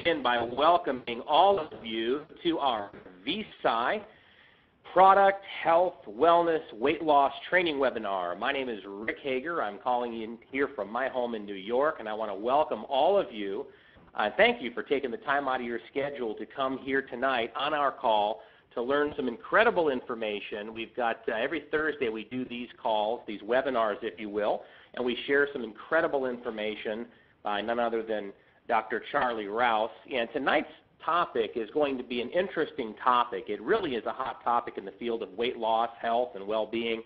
begin by welcoming all of you to our VSI Product, Health, Wellness, Weight Loss Training Webinar. My name is Rick Hager. I'm calling in here from my home in New York, and I want to welcome all of you. Thank you for taking the time out of your schedule to come here tonight on our call to learn some incredible information. We've got every Thursday we do these calls, these webinars, if you will, and we share some incredible information by none other than Dr. Charlie Rouse. And tonight's topic is going to be an interesting topic. It really is a hot topic in the field of weight loss, health, and well-being,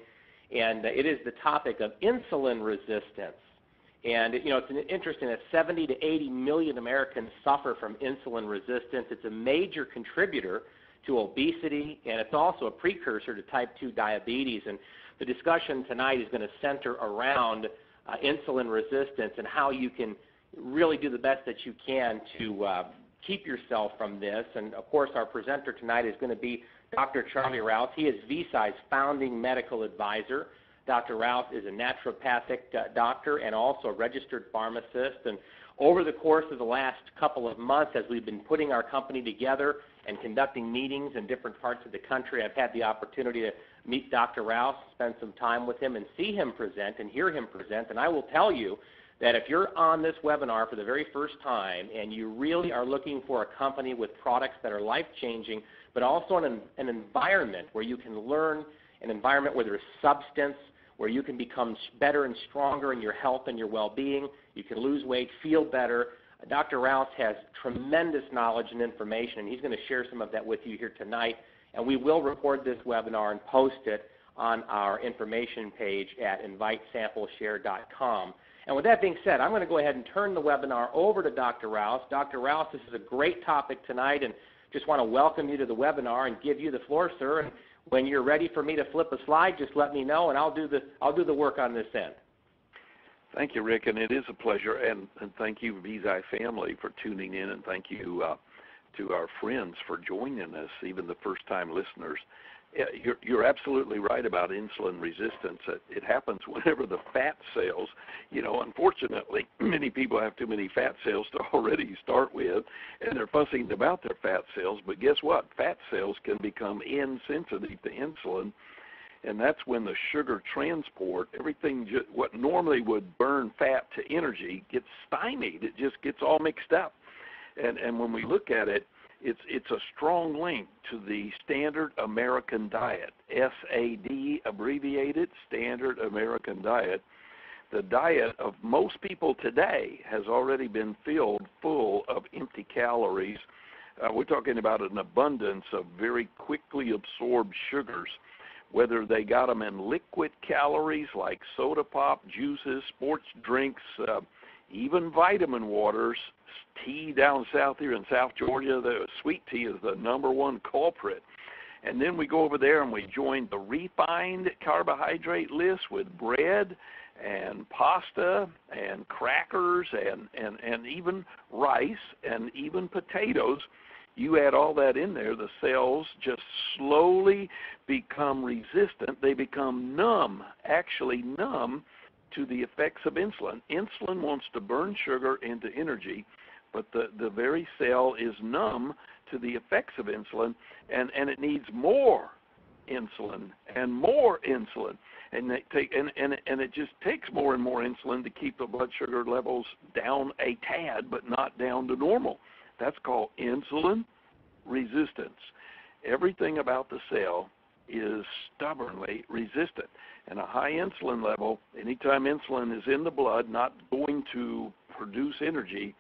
and it is the topic of insulin resistance. And it's interesting that 70 to 80 million Americans suffer from insulin resistance. It's a major contributor to obesity, and it's also a precursor to type 2 diabetes. And the discussion tonight is going to center around insulin resistance and how you can really do the best that you can to keep yourself from this. And of course, our presenter tonight is going to be Dr. Charlie Rouse. He is VSI's founding medical advisor. Dr. Rouse is a naturopathic doctor and also a registered pharmacist. And over the course of the last couple of months, as we've been putting our company together and conducting meetings in different parts of the country, I've had the opportunity to meet Dr. Rouse, spend some time with him, and see him present and hear him present. And I will tell you that if you're on this webinar for the very first time and you really are looking for a company with products that are life-changing, but also an environment where you can learn, an environment where there's substance, where you can become better and stronger in your health and your well-being, you can lose weight, feel better. Dr. Rouse has tremendous knowledge and information, and he's going to share some of that with you here tonight. And we will record this webinar and post it on our information page at invitesampleshare.com. And with that being said, I'm going to go ahead and turn the webinar over to Dr. Rouse. Dr. Rouse, this is a great topic tonight, and just want to welcome you to the webinar and give you the floor, sir. And when you're ready for me to flip a slide, just let me know, and I'll do the work on this end. Thank you, Rick, and it is a pleasure. And thank you, VSI family, for tuning in, and thank you to our friends for joining us, even the first-time listeners. You're absolutely right about insulin resistance. It happens whenever the fat cells, unfortunately, many people have too many fat cells to already start with, and they're fussing about their fat cells. But guess what? Fat cells can become insensitive to insulin, and that's when the sugar transport, everything, what normally would burn fat to energy, gets stymied. It just gets all mixed up. And when we look at it, it's a strong link to the Standard American Diet, SAD abbreviated, Standard American Diet. The diet of most people today has already been filled full of empty calories. We're talking about an abundance of very quickly absorbed sugars, whether they got them in liquid calories like soda pop, juices, sports drinks, even vitamin waters. Tea down south here in South Georgia, the sweet tea is the #1 culprit. And then we go over there and we join the refined carbohydrate list with bread and pasta and crackers and even rice and even potatoes. You add all that in there, the cells just slowly become resistant. They become numb, actually numb to the effects of insulin. Insulin wants to burn sugar into energy, but the very cell is numb to the effects of insulin, and it needs more insulin and more insulin. And it just takes more and more insulin to keep the blood sugar levels down a tad, but not down to normal. That's called insulin resistance. Everything about the cell is stubbornly resistant. And a high insulin level, anytime insulin is in the blood, not going to produce energy,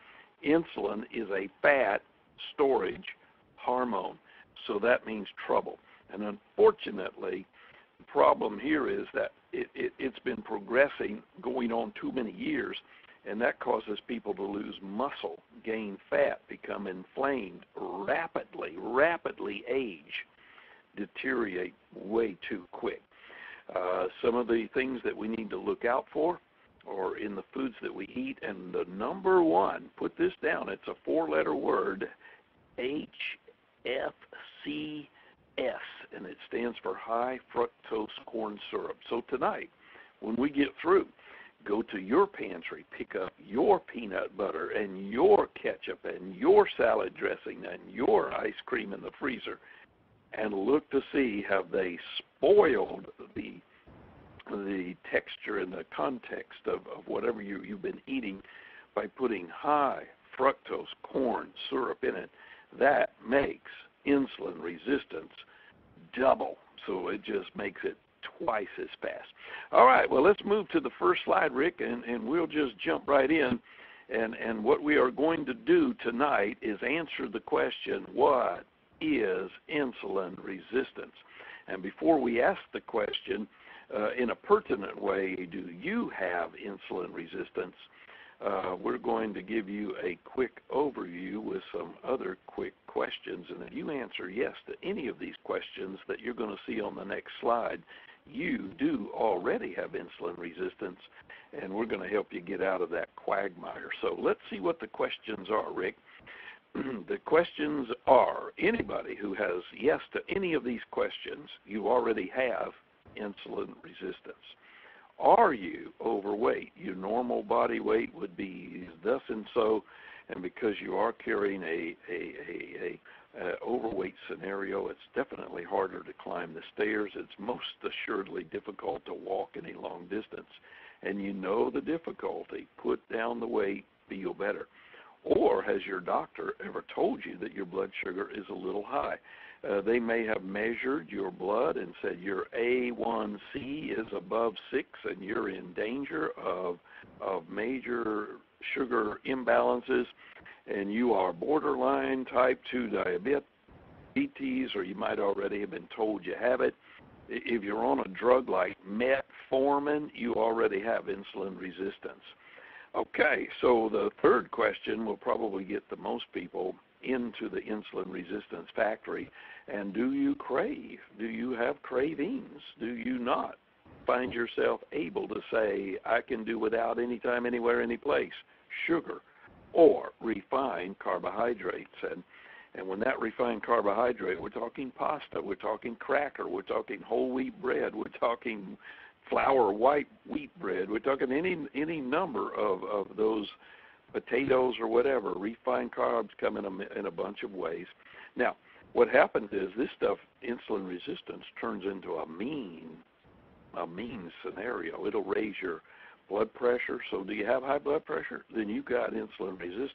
insulin is a fat storage hormone. So that means trouble. And unfortunately, the problem here is that it's been progressing, going on too many years, and that causes people to lose muscle, gain fat, become inflamed, rapidly age, deteriorate way too quick. Some of the things that we need to look out for are in the foods that we eat, and the #1, put this down, it's a 4-letter word, HFCS, and it stands for high fructose corn syrup. So tonight, when we get through, go to your pantry, pick up your peanut butter and your ketchup and your salad dressing and your ice cream in the freezer and look to see have they spoiled the texture and the context of whatever you've been eating by putting high fructose corn syrup in it. That makes insulin resistance double. So it just makes it twice as fast. All right, well, let's move to the first slide, Rick, and we'll just jump right in. And what we are going to do tonight is answer the question, what is insulin resistance? And before we ask the question, in a pertinent way, do you have insulin resistance? We're going to give you a quick overview with some other quick questions. And if you answer yes to any of these questions that you're going to see on the next slide, you do already have insulin resistance, and we're going to help you get out of that quagmire. So let's see what the questions are, Rick. The questions are, anybody who has yes to any of these questions, you already have insulin resistance. Are you overweight? Your normal body weight would be thus and so, and because you are carrying a overweight scenario, it's definitely harder to climb the stairs. It's most assuredly difficult to walk any long distance. And you know the difficulty. Put down the weight, feel better. Or has your doctor ever told you that your blood sugar is a little high? They may have measured your blood and said your A1C is above 6 and you're in danger of major sugar imbalances, and you are borderline type 2 diabetes, or you might already have been told you have it. If you're on a drug like metformin, you already have insulin resistance. Okay, so the third question will probably get the most people into the insulin resistance factory. And do you crave? Do you have cravings? Do you not find yourself able to say, I can do without anytime, anywhere, any place, sugar or refined carbohydrates? And when that refined carbohydrate, we're talking pasta, we're talking cracker, we're talking whole wheat bread, we're talking flour white wheat bread, we're talking any number of those potatoes or whatever. Refined carbs come in a bunch of ways. Now, what happens is this stuff, insulin resistance, turns into a mean scenario. It'll raise your blood pressure. So do you have high blood pressure? Then you've got insulin resistance.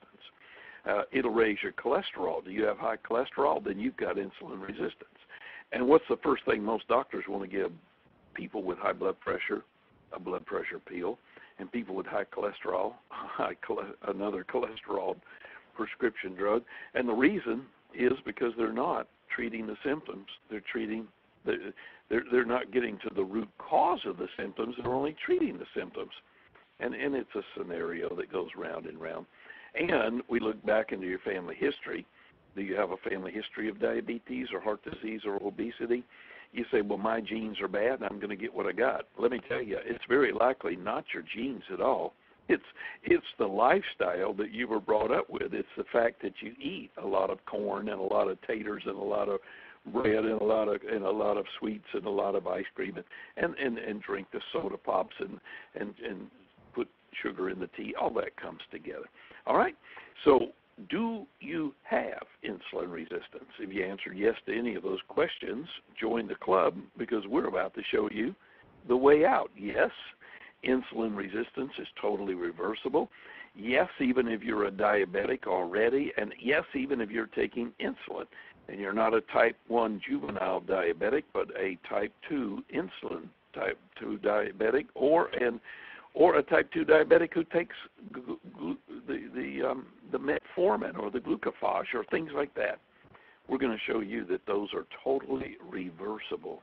It'll raise your cholesterol. Do you have high cholesterol? Then you've got insulin resistance. And what's the first thing most doctors want to give people with high blood pressure? A blood pressure pill. And people with high cholesterol, another cholesterol prescription drug. And the reason is because they're not treating the symptoms. They're not getting to the root cause of the symptoms. They're only treating the symptoms. And it's a scenario that goes round and round. And we look back into your family history. Do you have a family history of diabetes or heart disease or obesity? You say, well, my genes are bad and I'm going to get what I got. Let me tell you, it's very likely not your genes at all. It's the lifestyle that you were brought up with. It's the fact that you eat a lot of corn and a lot of taters and a lot of bread and a lot of sweets and a lot of ice cream and drink the soda pops and put sugar in the tea. All that comes together. All right? So do you have insulin resistance? If you answered yes to any of those questions, join the club because we're about to show you the way out. Yes, insulin resistance is totally reversible. Yes, even if you're a diabetic already, and yes, even if you're taking insulin and you're not a type 1 juvenile diabetic, but a type 2 insulin type 2 diabetic, or a type 2 diabetic who takes the metformin or the glucophage or things like that. We're going to show you that those are totally reversible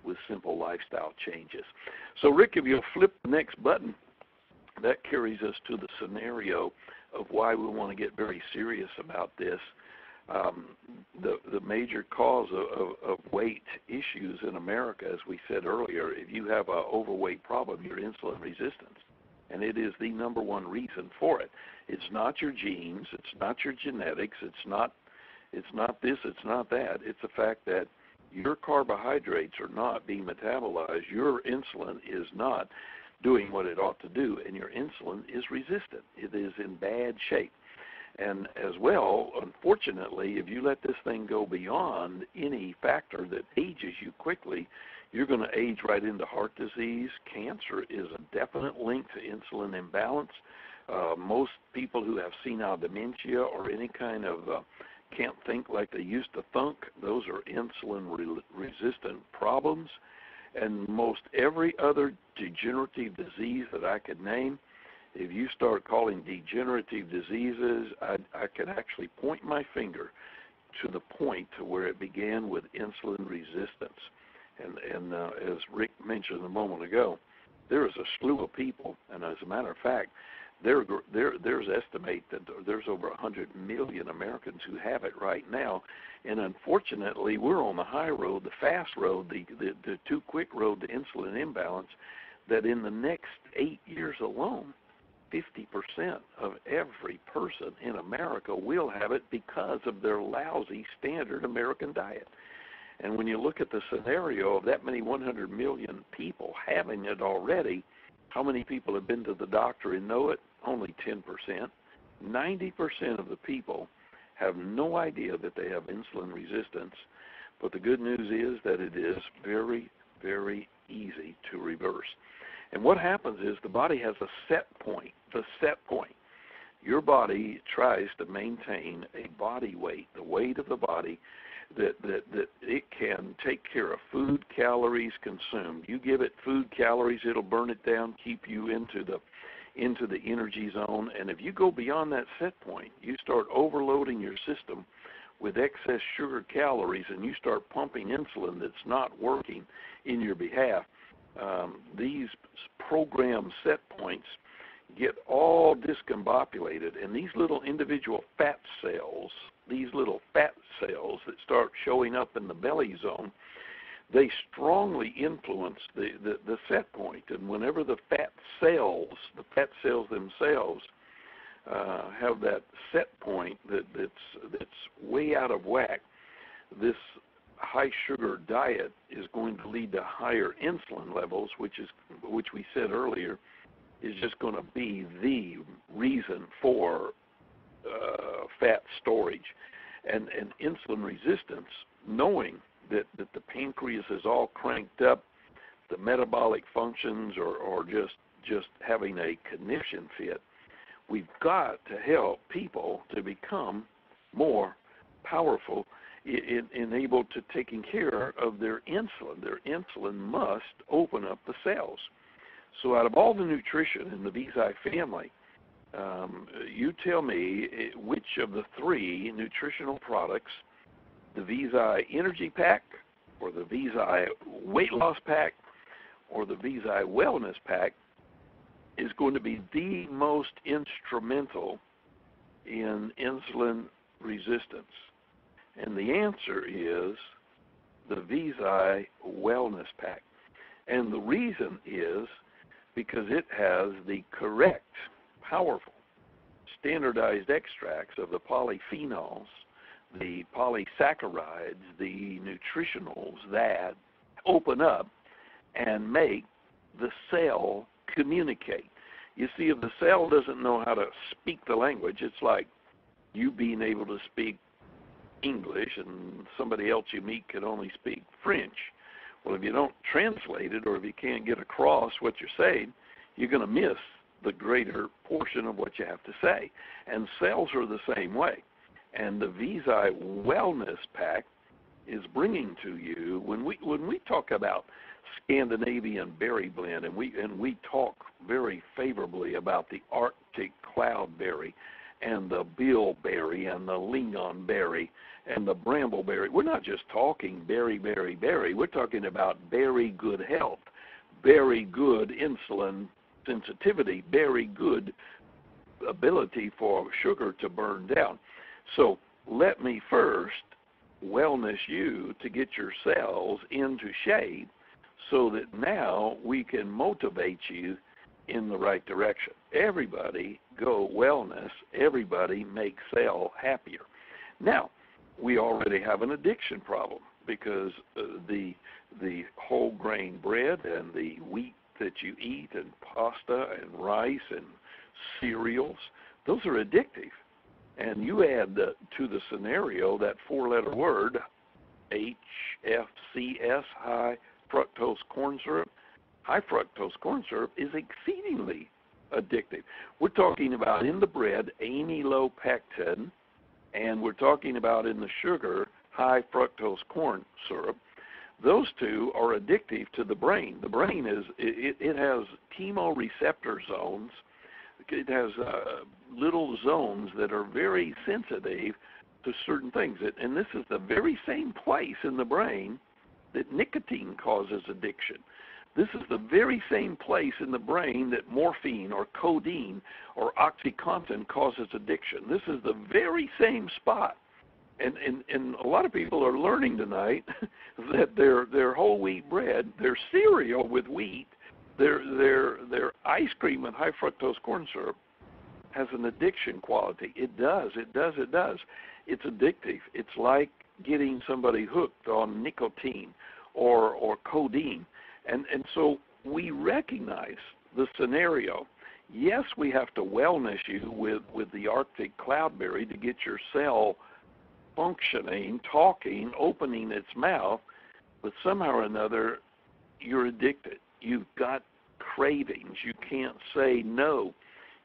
with simple lifestyle changes. So, Rick, if you'll flip the next button, that carries us to the scenario of why we want to get very serious about this. The major cause of weight issues in America, as we said earlier, if you have an overweight problem, you're insulin resistant. And it is the number one reason for it. It's not your genes, it's not your genetics, it's not this, it's not that. It's the fact that your carbohydrates are not being metabolized. Your insulin is not doing what it ought to do, and your insulin is resistant. It is in bad shape. And as well, unfortunately, if you let this thing go beyond any factor that ages you quickly, you're going to age right into heart disease. Cancer is a definite link to insulin imbalance. Most people who have senile dementia or any kind of can't think like they used to think, those are insulin-resistant problems. And most every other degenerative disease that I could name, if you start calling degenerative diseases, I can actually point my finger to the point to where it began with insulin resistance. And as Rick mentioned a moment ago, there is a slew of people, and as a matter of fact, there's estimate that there's over 100 million Americans who have it right now, and unfortunately, we're on the high road, the fast road, the too quick road to insulin imbalance, that in the next 8 years alone, 50% of every person in America will have it because of their lousy standard American diet. And when you look at the scenario of that many 100 million people having it already, how many people have been to the doctor and know it? Only 10%. 90% of the people have no idea that they have insulin resistance. But the good news is that it is very, very easy to reverse. And what happens is the body has a set point, the set point. Your body tries to maintain a body weight, the weight of the body, that it can take care of food calories consumed. You give it food calories, it'll burn it down, keep you into the energy zone. And if you go beyond that set point, you start overloading your system with excess sugar calories and you start pumping insulin that's not working in your behalf. These program set points get all discombobulated, and these little individual fat cells, that start showing up in the belly zone, they strongly influence the set point. And whenever the fat cells themselves have that set point that's way out of whack, this high sugar diet is going to lead to higher insulin levels, which we said earlier is just going to be the reason for fat storage. And insulin resistance, knowing that the pancreas is all cranked up, the metabolic functions are just having a conniption fit, we've got to help people to become more powerful in able to taking care of their insulin. Their insulin must open up the cells. So out of all the nutrition in the VSI family, you tell me which of the three nutritional products, the VSI Energy Pack, or the VSI Weight Loss Pack, or the VSI Wellness Pack, is going to be the most instrumental in insulin resistance. And the answer is the VSI Wellness Pack. And the reason is because it has the correct, powerful, standardized extracts of the polyphenols, the polysaccharides, the nutritionals that open up and make the cell communicate. You see, if the cell doesn't know how to speak the language, it's like you being able to speak English and somebody else you meet can only speak French. Well, if you don't translate it, or if you can't get across what you're saying, you're going to miss the greater portion of what you have to say. And cells are the same way. And the VSI Wellness Pack is bringing to you, when we talk about Scandinavian berry blend, and we talk very favorably about the Arctic cloudberry and the bilberry and the lingonberry and the brambleberry. We're not just talking berry. We're talking about very good health, very good insulin sensitivity, very good ability for sugar to burn down. So let me first wellness you to get your cells into shape so that now we can motivate you in the right direction. Everybody go wellness. Everybody make cell happier. Now, we already have an addiction problem because the whole grain bread and the wheat that you eat, and pasta and rice and cereals, those are addictive. And you add to the scenario that four-letter word, HFCS, high fructose corn syrup. High fructose corn syrup is exceedingly addictive. We're talking about in the bread amylopectin, and we're talking about in the sugar high fructose corn syrup. Those two are addictive to the brain. The brain it has chemoreceptor zones. It has little zones that are very sensitive to certain things. And this is the very same place in the brain that nicotine causes addiction. This is the very same place in the brain that morphine or codeine or OxyContin causes addiction. This is the very same spot. And a lot of people are learning tonight that their whole wheat bread, their cereal with wheat, their ice cream with high fructose corn syrup has an addiction quality. It does. It's addictive. It's like getting somebody hooked on nicotine or codeine. And so we recognize the scenario. Yes, we have to wellness you with the Arctic cloudberry to get your cell functioning, talking, opening its mouth, but somehow or another you're addicted. You've got cravings. You can't say no.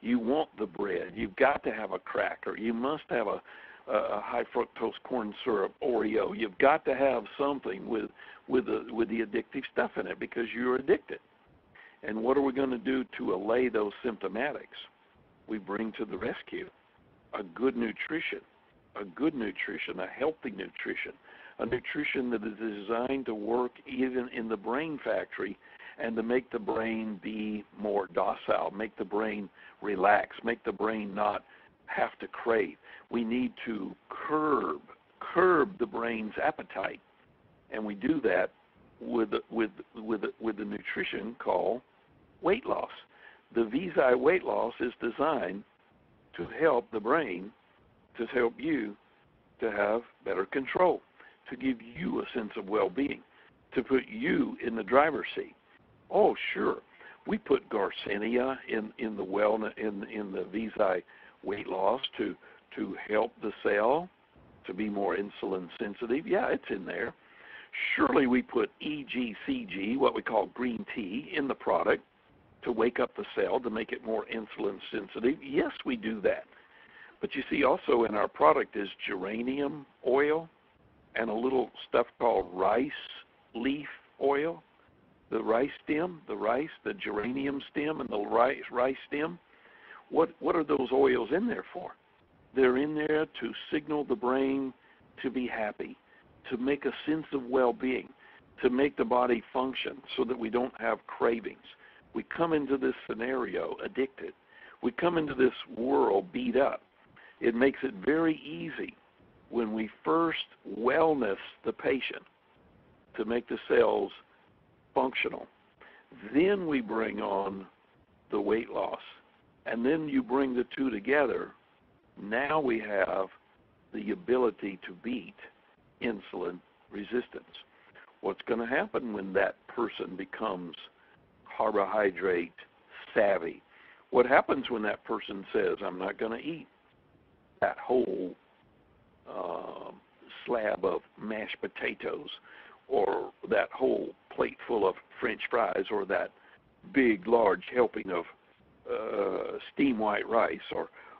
You want the bread. You've got to have a cracker. You must have a high fructose corn syrup Oreo. You've got to have something with the addictive stuff in it because you're addicted. And what are we going to do to allay those symptomatics? We bring to the rescue a good nutrition, a healthy nutrition, a nutrition that is designed to work even in the brain factory and to make the brain be more docile, make the brain relax, make the brain not have to crave. We need to curb the brain's appetite, and we do that with the nutrition called weight loss. The VZI weight loss is designed to help the brain, to help you to have better control, to give you a sense of well-being, to put you in the driver's seat. Oh, sure, we put Garcinia in the VZI weight loss to help the cell to be more insulin sensitive. Yeah, it's in there. Surely we put EGCG, what we call green tea, in the product to wake up the cell to make it more insulin sensitive. Yes, we do that. But you see, also in our product is geranium oil and a little stuff called rice leaf oil. The rice stem, the geranium stem and the rice stem. What are those oils in there for? They're in there to signal the brain to be happy, to make a sense of well-being, to make the body function so that we don't have cravings. We come into this scenario addicted. We come into this world beat up. It makes it very easy when we first wellness the patient to make the cells functional. Then we bring on the weight loss. And then you bring the two together. Now we have the ability to beat insulin resistance. What's going to happen when that person becomes carbohydrate savvy? What happens when that person says, I'm not going to eat that whole slab of mashed potatoes or that whole plate full of French fries or that big, large helping of steamed white rice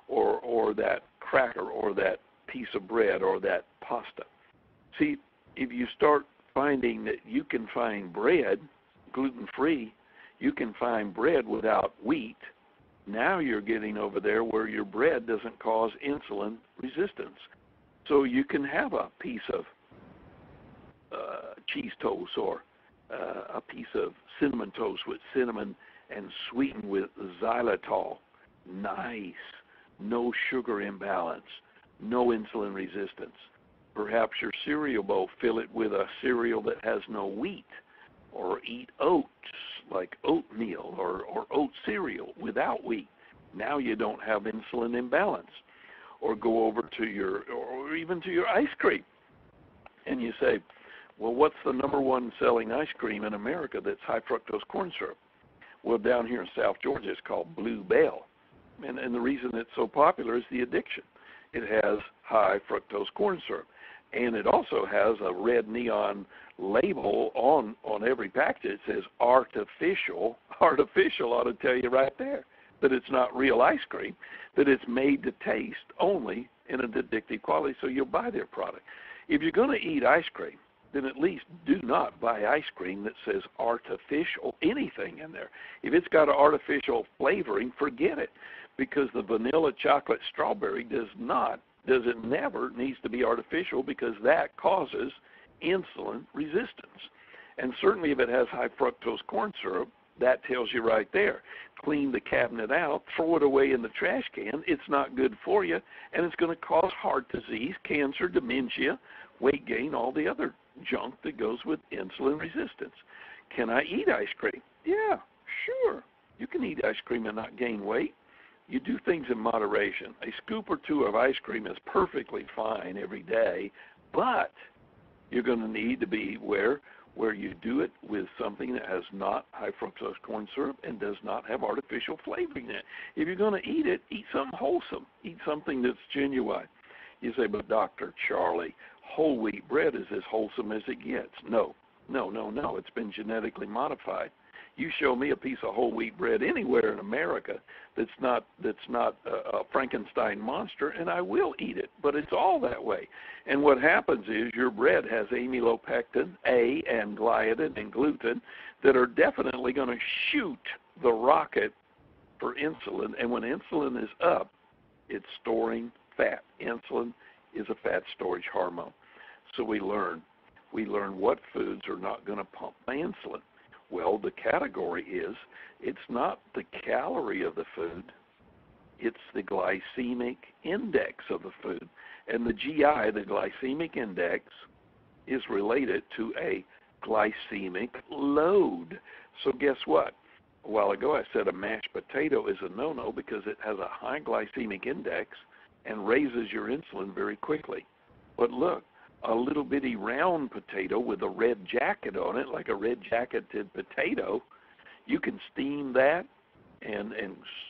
or that cracker or that piece of bread or that pasta? See, if you start finding that you can find bread gluten-free, you can find bread without wheat, now you're getting over there where your bread doesn't cause insulin resistance. So you can have a piece of cheese toast or a piece of cinnamon toast with cinnamon and sweetened with xylitol. Nice. No sugar imbalance. No insulin resistance. Perhaps your cereal bowl, fill it with a cereal that has no wheat, or eat oats like oatmeal or oat cereal without wheat. Now you don't have insulin imbalance. Or go over to or even to your ice cream and you say, well, what's the number one selling ice cream in America that's high fructose corn syrup? Well, down here in South Georgia, it's called Blue Bell. And the reason it's so popular is the addiction. It has high fructose corn syrup. And it also has a red neon label on every package. It says artificial. Artificial ought to tell you right there that it's not real ice cream, that it's made to taste only in an addictive quality, so you'll buy their product. If you're going to eat ice cream, then at least do not buy ice cream that says artificial anything in there. If it's got an artificial flavoring, forget it, because the vanilla chocolate strawberry never needs to be artificial, because that causes insulin resistance. And certainly if it has high fructose corn syrup, that tells you right there. Clean the cabinet out, throw it away in the trash can. It's not good for you, and it's going to cause heart disease, cancer, dementia, weight gain, all the other junk that goes with insulin resistance. Can I eat ice cream? Yeah, sure. You can eat ice cream and not gain weight. You do things in moderation. A scoop or two of ice cream is perfectly fine every day, but you're going to need to be aware where you do it with something that has not high fructose corn syrup and does not have artificial flavoring in it. If you're going to eat it, eat something wholesome. Eat something that's genuine. You say, but Dr. Charlie, whole wheat bread is as wholesome as it gets. No. It's been genetically modified. You show me a piece of whole wheat bread anywhere in America that's not a Frankenstein monster, and I will eat it. But it's all that way. And what happens is your bread has amylopectin, A, and gliadin and gluten that are definitely going to shoot the rocket for insulin. And when insulin is up, it's storing fat. Insulin is a fat storage hormone. So we learn what foods are not going to pump my insulin. Well, the category is, it's not the calorie of the food, it's the glycemic index of the food. And the GI, the glycemic index, is related to a glycemic load. So guess what? A while ago I said a mashed potato is a no-no because it has a high glycemic index and raises your insulin very quickly. But look, a little bitty round potato with a red jacket on it, like a red jacketed potato, you can steam that and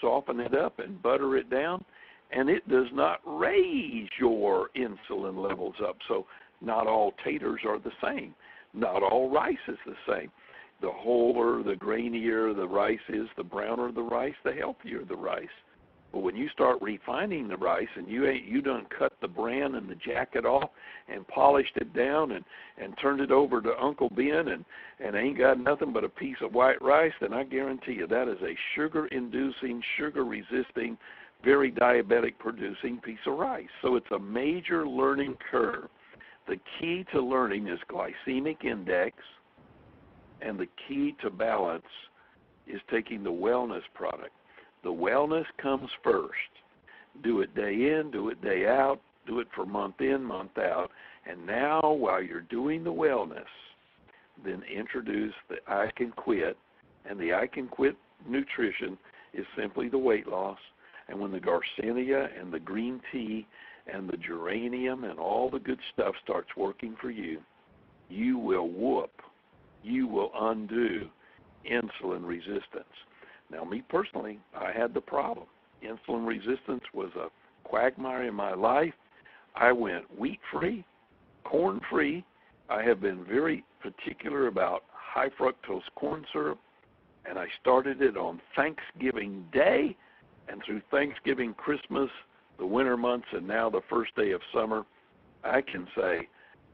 soften it up and butter it down, and it does not raise your insulin levels up. So not all taters are the same. Not all rice is the same. The wholer, the grainier the rice is, the browner the rice, the healthier the rice. But when you start refining the rice and you done cut the bran and the jacket off and polished it down and turned it over to Uncle Ben and ain't got nothing but a piece of white rice, then I guarantee you that is a sugar-inducing, sugar-resisting, very diabetic-producing piece of rice. So it's a major learning curve. The key to learning is glycemic index, and the key to balance is taking the wellness product. The wellness comes first. Do it day in, do it day out, do it for month in, month out. And now, while you're doing the wellness, then introduce the I Can Quit. And the I Can Quit nutrition is simply the weight loss. And when the Garcinia and the green tea and the geranium and all the good stuff starts working for you, you will undo insulin resistance. Now, me personally, I had the problem. Insulin resistance was a quagmire in my life. I went wheat-free, corn-free. I have been very particular about high fructose corn syrup, and I started it on Thanksgiving Day, and through Thanksgiving, Christmas, the winter months, and now the first day of summer, I can say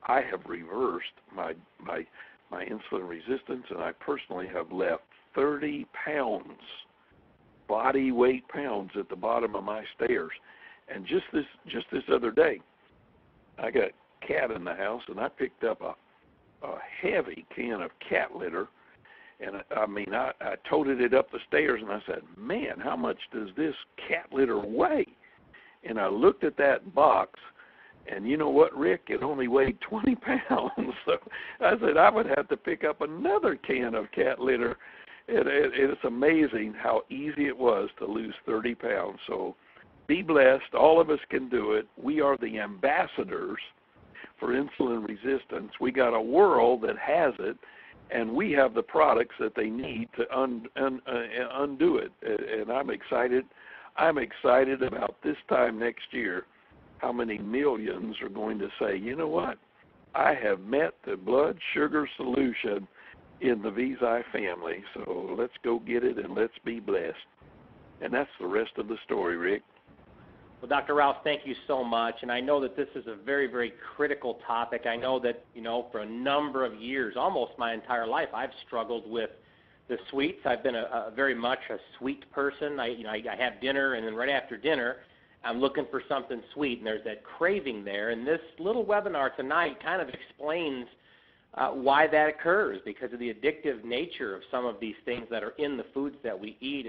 I have reversed my insulin resistance, and I personally have left 30 pounds, body weight pounds at the bottom of my stairs. And just this other day, I got a cat in the house, and I picked up a heavy can of cat litter, and I toted it up the stairs, and I said, man, how much does this cat litter weigh? And I looked at that box, and you know what, Rick? It only weighed 20 pounds. So I said I would have to pick up another can of cat litter. It's amazing how easy it was to lose 30 pounds. So be blessed. All of us can do it. We are the ambassadors for insulin resistance. We got a world that has it, and we have the products that they need to undo it. And I'm excited. I'm excited about this time next year, how many millions are going to say, you know what, I have met the blood sugar solution in the VZI family, so let's go get it and let's be blessed. And that's the rest of the story, Rick. Well, Dr. Rouse, thank you so much. And I know that this is a very, very critical topic. I know that, for a number of years, almost my entire life, I've struggled with the sweets. I've been very much a sweet person. I have dinner, and then right after dinner, I'm looking for something sweet, and there's that craving there. And this little webinar tonight kind of explains why that occurs, because of the addictive nature of some of these things that are in the foods that we eat.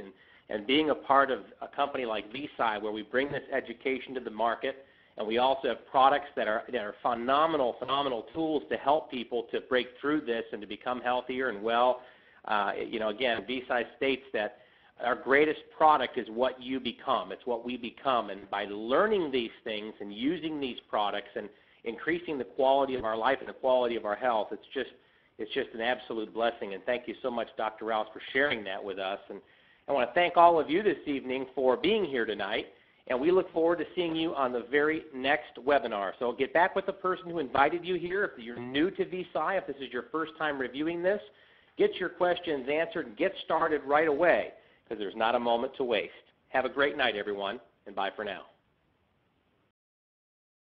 And being a part of a company like VSci, where we bring this education to the market, and we also have products that are phenomenal tools to help people to break through this and to become healthier and well. Again, VSci states that our greatest product is what you become. It's what we become. And by learning these things and using these products and increasing the quality of our life and the quality of our health, it's just an absolute blessing. And thank you so much, Dr. Rouse, for sharing that with us. And I want to thank all of you this evening for being here tonight, and we look forward to seeing you on the very next webinar. So get back with the person who invited you here. If you're new to VSci, if this is your first time reviewing this, get your questions answered and get started right away, because there's not a moment to waste. Have a great night, everyone, and bye for now.